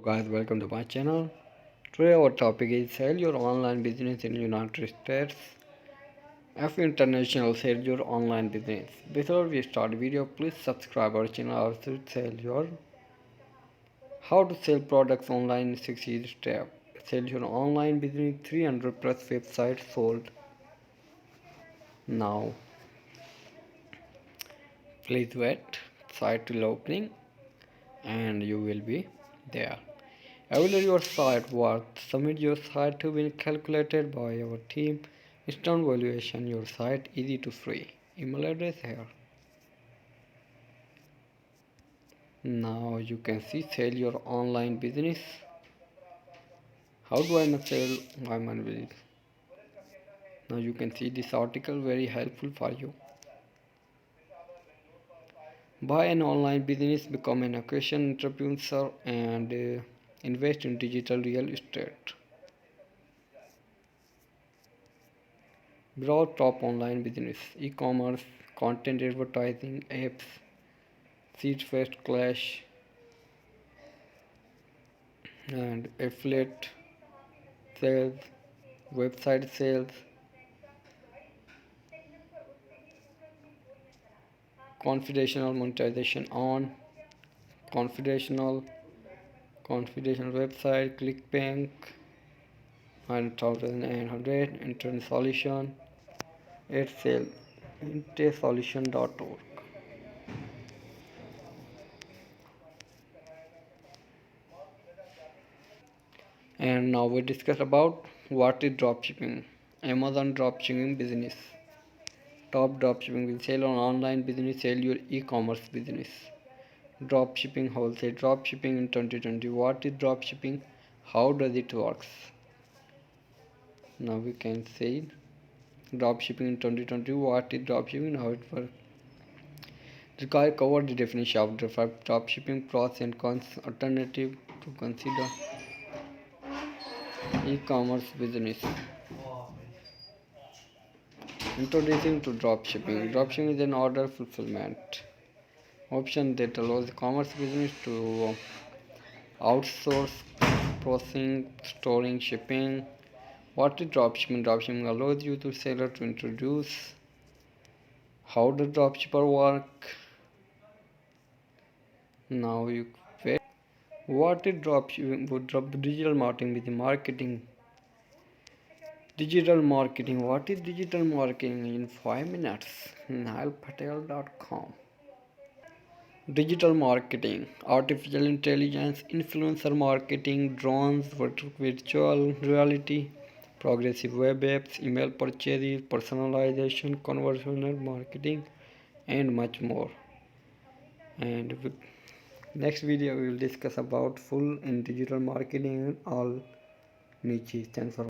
Guys, welcome to my channel. Today our topic is sell your online business in United States. If international, sell your online business. Before we start video, please subscribe our channel. Also sell your how to sell products online in 60 step. Sell your online business 300 plus websites sold. Now please wait. Site will opening and you will be there. Evaluate your site worth. Submit your site to be calculated by our team. Instant valuation. Your site easy to free. Email address here. Now you can see sell your online business. How do I sell my online business? Now you can see this article very helpful for you. Buy an online business, become an occasion entrepreneur, and invest in digital real estate. Grow top online business, e-commerce, content advertising, apps, seed fest clash, and affiliate sales, website sales, confidential monetization on, confidential, confidential website, ClickBank, 100,800, internet solution, at sale, intersolution.org. And now we discuss about what is dropshipping. Amazon dropshipping business. Top dropshipping will sell on online business, sell your e-commerce business. Dropshipping wholesale. Dropshipping in 2020. What is dropshipping? How does it works? Now we can say dropshipping in 2020. What is dropshipping? How it works? The guy covered the definition of dropshipping, pros and cons, alternative to consider. E-commerce business. Introducing to dropshipping. Dropshipping is an order fulfillment option that allows commerce business to outsource processing, storing, shipping. What is dropshipping? Dropshipping allows you to seller to introduce how the dropshipper work. Now you wait. What is dropshipping? Drop digital marketing with the marketing. Digital marketing. What is digital marketing in 5 minutes? NilePatel.com. Digital marketing, artificial intelligence, influencer marketing, drones, virtual reality, progressive web apps, email purchases, personalization, conversational marketing, and much more. And next video we will discuss about full in digital marketing and all niches. Thanks for